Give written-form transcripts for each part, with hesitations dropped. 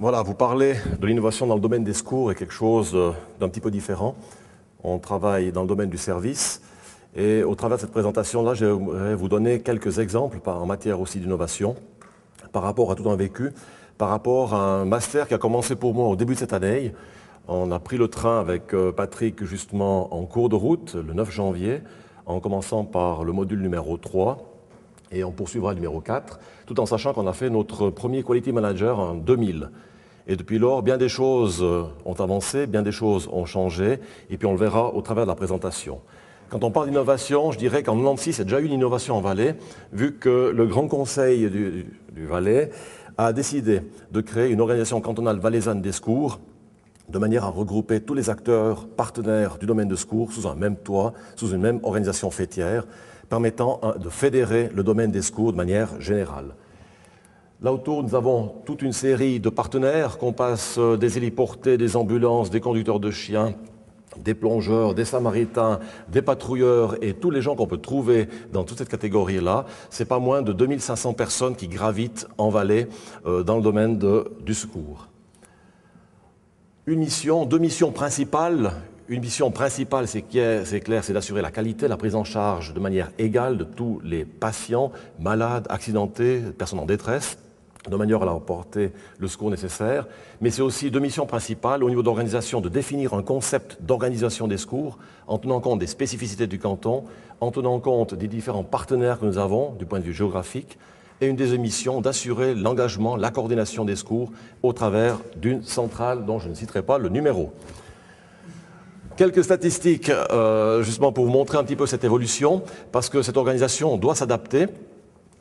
Voilà, vous parlez de l'innovation dans le domaine des secours et quelque chose d'un petit peu différent. On travaille dans le domaine du service et au travers de cette présentation-là, je vais vous donner quelques exemples en matière aussi d'innovation par rapport à tout un vécu, par rapport à un master qui a commencé pour moi au début de cette année. On a pris le train avec Patrick justement en cours de route le 9 janvier, en commençant par le module numéro 3 et on poursuivra le numéro 4, tout en sachant qu'on a fait notre premier Quality Manager en 2000. Et depuis lors, bien des choses ont avancé, bien des choses ont changé, et puis on le verra au travers de la présentation. Quand on parle d'innovation, je dirais qu'en 1996, c'est déjà eu une innovation en Valais, vu que le Grand Conseil du Valais a décidé de créer une organisation cantonale valaisanne des secours, de manière à regrouper tous les acteurs partenaires du domaine de secours sous un même toit, sous une même organisation fêtière, permettant de fédérer le domaine des secours de manière générale. Là autour, nous avons toute une série de partenaires, qu'on passe des héliportés, des ambulances, des conducteurs de chiens, des plongeurs, des samaritains, des patrouilleurs et tous les gens qu'on peut trouver dans toute cette catégorie-là. C'est pas moins de 2500 personnes qui gravitent en Valais dans le domaine du secours. Deux missions principales. Une mission principale, c'est clair, c'est d'assurer la qualité, la prise en charge de manière égale de tous les patients, malades, accidentés, personnes en détresse, de manière à leur apporter le secours nécessaire. Mais c'est aussi deux missions principales au niveau d'organisation, de définir un concept d'organisation des secours en tenant compte des spécificités du canton, en tenant compte des différents partenaires que nous avons du point de vue géographique, et une des missions d'assurer l'engagement, la coordination des secours au travers d'une centrale dont je ne citerai pas le numéro. Quelques statistiques, justement pour vous montrer un petit peu cette évolution, parce que cette organisation doit s'adapter.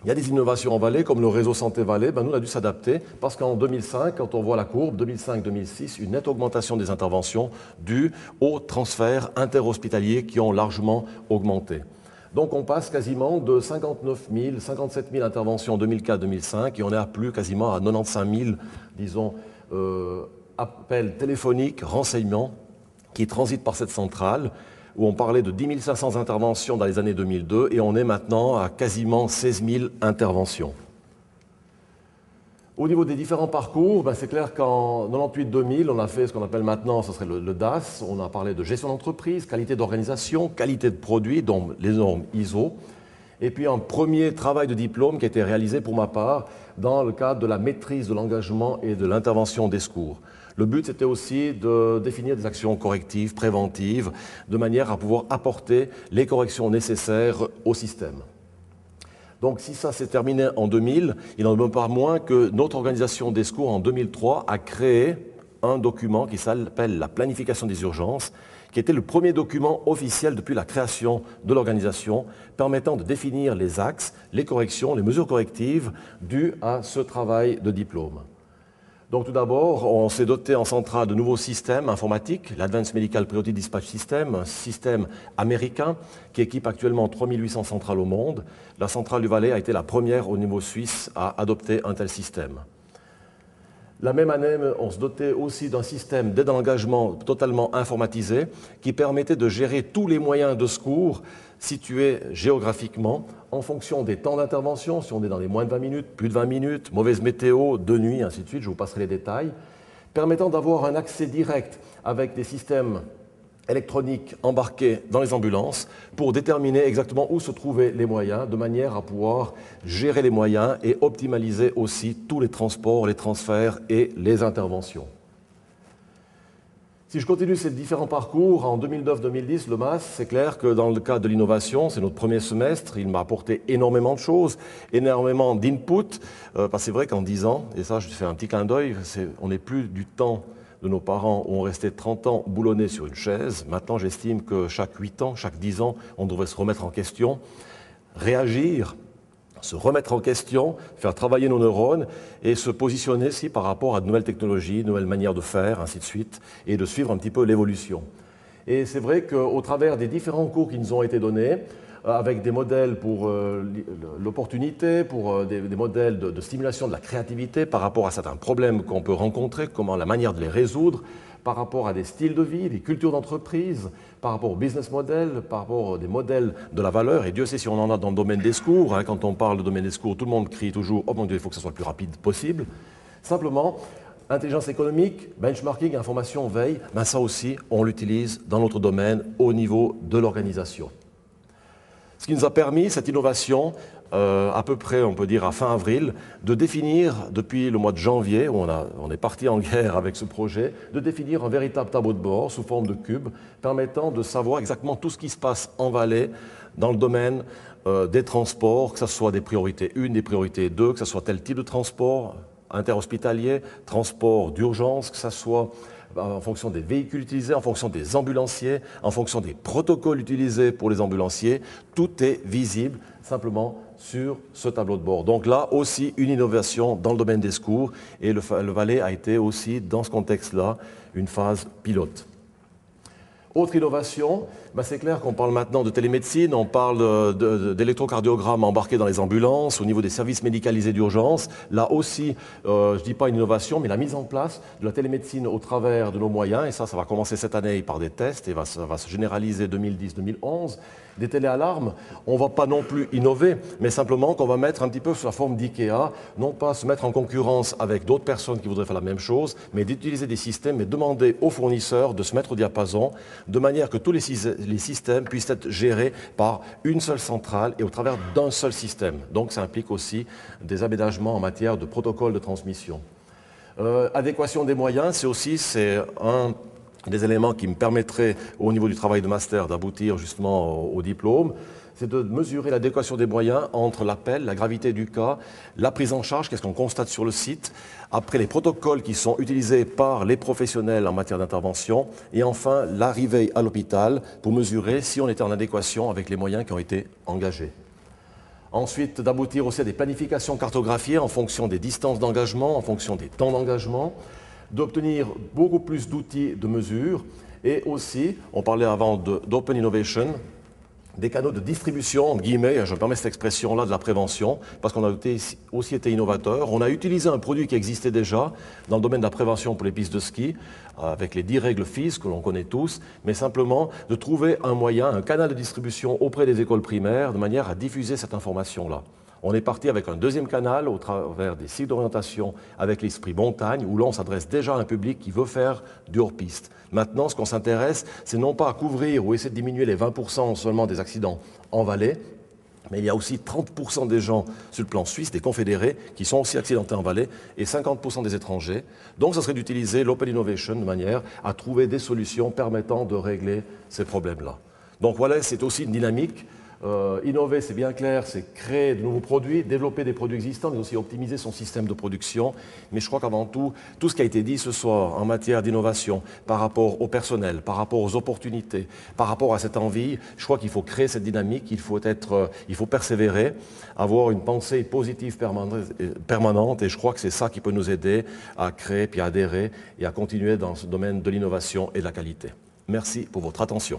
Il y a des innovations en Valais, comme le réseau Santé Valais, nous on a dû s'adapter, parce qu'en 2005, quand on voit la courbe, 2005-2006, une nette augmentation des interventions due aux transferts interhospitaliers qui ont largement augmenté. Donc on passe quasiment de 59 000, 57 000 interventions en 2004-2005 et on est à plus quasiment à 95 000, disons, appels téléphoniques, renseignements qui transitent par cette centrale, où on parlait de 10 500 interventions dans les années 2002 et on est maintenant à quasiment 16 000 interventions. Au niveau des différents parcours, c'est clair qu'en 98-2000, on a fait ce qu'on appelle maintenant, ce serait le DAS, on a parlé de gestion d'entreprise, qualité d'organisation, qualité de produit, dont les normes ISO, et puis un premier travail de diplôme qui a été réalisé pour ma part dans le cadre de la maîtrise de l'engagement et de l'intervention des secours. Le but, c'était aussi de définir des actions correctives, préventives, de manière à pouvoir apporter les corrections nécessaires au système. Donc si ça s'est terminé en 2000, il n'en demeure pas moins que notre organisation des secours en 2003 a créé un document qui s'appelle la planification des urgences, qui était le premier document officiel depuis la création de l'organisation, permettant de définir les axes, les corrections, les mesures correctives dues à ce travail de diplôme. Donc tout d'abord, on s'est doté en centrale de nouveaux systèmes informatiques, l'Advanced Medical Priority Dispatch System, un système américain qui équipe actuellement 3800 centrales au monde. La centrale du Valais a été la première au niveau suisse à adopter un tel système. La même année, on se dotait aussi d'un système d'aide à l'engagement totalement informatisé qui permettait de gérer tous les moyens de secours situés géographiquement en fonction des temps d'intervention, si on est dans les moins de 20 minutes, plus de 20 minutes, mauvaise météo, de nuit, ainsi de suite, je vous passerai les détails, permettant d'avoir un accès direct avec des systèmes électroniques embarqués dans les ambulances pour déterminer exactement où se trouvaient les moyens, de manière à pouvoir gérer les moyens et optimaliser aussi tous les transports, les transferts et les interventions. Si je continue ces différents parcours, en 2009-2010, le MAS, c'est clair que dans le cadre de l'innovation, c'est notre premier semestre, il m'a apporté énormément de choses, énormément d'input, parce que c'est vrai qu'en 10 ans, et ça je fais un petit clin d'œil, on n'est plus du temps de nos parents où on restait 30 ans boulonnés sur une chaise. Maintenant, j'estime que chaque 8 ans, chaque 10 ans, on devrait se remettre en question, réagir, se remettre en question, faire travailler nos neurones et se positionner aussi par rapport à de nouvelles technologies, de nouvelles manières de faire, ainsi de suite, et de suivre un petit peu l'évolution. Et c'est vrai qu'au travers des différents cours qui nous ont été donnés, avec des modèles pour l'opportunité, pour des modèles de stimulation de la créativité par rapport à certains problèmes qu'on peut rencontrer, comment la manière de les résoudre, par rapport à des styles de vie, des cultures d'entreprise, par rapport au business model, par rapport à des modèles de la valeur. Et Dieu sait si on en a dans le domaine des secours. Quand on parle de domaine des secours, tout le monde crie toujours « Oh mon Dieu, il faut que ce soit le plus rapide possible ». Simplement, Intelligence économique, benchmarking, information, veille, ben ça aussi, on l'utilise dans notre domaine au niveau de l'organisation. Ce qui nous a permis, cette innovation, à peu près, on peut dire à fin avril, de définir, depuis le mois de janvier, où on est parti en guerre avec ce projet, de définir un véritable tableau de bord sous forme de cube, permettant de savoir exactement tout ce qui se passe en Valais dans le domaine des transports, que ce soit des priorités 1, des priorités 2, que ce soit tel type de transport, interhospitalier, transport d'urgence, que ce soit en fonction des véhicules utilisés, en fonction des ambulanciers, en fonction des protocoles utilisés pour les ambulanciers, tout est visible simplement sur ce tableau de bord. Donc là aussi une innovation dans le domaine des secours et le Valais a été aussi dans ce contexte-là une phase pilote. Autre innovation, ben c'est clair qu'on parle maintenant de télémédecine, on parle d'électrocardiogramme embarqué dans les ambulances, au niveau des services médicalisés d'urgence. Là aussi, je ne dis pas une innovation, mais la mise en place de la télémédecine au travers de nos moyens, et ça va commencer cette année par des tests, et ça va se généraliser 2010-2011. Des téléalarmes, on ne va pas non plus innover, mais simplement qu'on va mettre un petit peu sous la forme d'IKEA, non pas se mettre en concurrence avec d'autres personnes qui voudraient faire la même chose, mais d'utiliser des systèmes et demander aux fournisseurs de se mettre au diapason, de manière que tous les systèmes puissent être gérés par une seule centrale et au travers d'un seul système. Donc ça implique aussi des aménagements en matière de protocole de transmission. Adéquation des moyens, c'est un des éléments qui me permettraient, au niveau du travail de master, d'aboutir justement au diplôme, c'est de mesurer l'adéquation des moyens entre l'appel, la gravité du cas, la prise en charge, qu'est-ce qu'on constate sur le site, après les protocoles qui sont utilisés par les professionnels en matière d'intervention, et enfin l'arrivée à l'hôpital pour mesurer si on était en adéquation avec les moyens qui ont été engagés. Ensuite, d'aboutir aussi à des planifications cartographiées en fonction des distances d'engagement, en fonction des temps d'engagement, d'obtenir beaucoup plus d'outils de mesure et aussi, on parlait avant d'open innovation, des canaux de distribution, entre guillemets, je me permets cette expression-là, de la prévention, parce qu'on a aussi été innovateur. On a utilisé un produit qui existait déjà dans le domaine de la prévention pour les pistes de ski, avec les 10 règles FIS que l'on connaît tous, mais simplement de trouver un moyen, un canal de distribution auprès des écoles primaires, de manière à diffuser cette information-là. On est parti avec un deuxième canal au travers des cycles d'orientation avec l'esprit montagne, où l'on s'adresse déjà à un public qui veut faire du hors-piste. Maintenant, ce qu'on s'intéresse, c'est non pas à couvrir ou essayer de diminuer les 20% seulement des accidents en vallée, mais il y a aussi 30% des gens sur le plan suisse, des confédérés, qui sont aussi accidentés en vallée, et 50% des étrangers. Donc, ça serait d'utiliser l'open innovation de manière à trouver des solutions permettant de régler ces problèmes-là. Donc voilà, c'est aussi une dynamique. Innover, c'est bien clair, c'est créer de nouveaux produits, développer des produits existants, mais aussi optimiser son système de production. Mais je crois qu'avant tout, tout ce qui a été dit ce soir en matière d'innovation, par rapport au personnel, par rapport aux opportunités, par rapport à cette envie, je crois qu'il faut créer cette dynamique, il faut persévérer, avoir une pensée positive permanente, et je crois que c'est ça qui peut nous aider à créer, puis à adhérer, et à continuer dans ce domaine de l'innovation et de la qualité. Merci pour votre attention.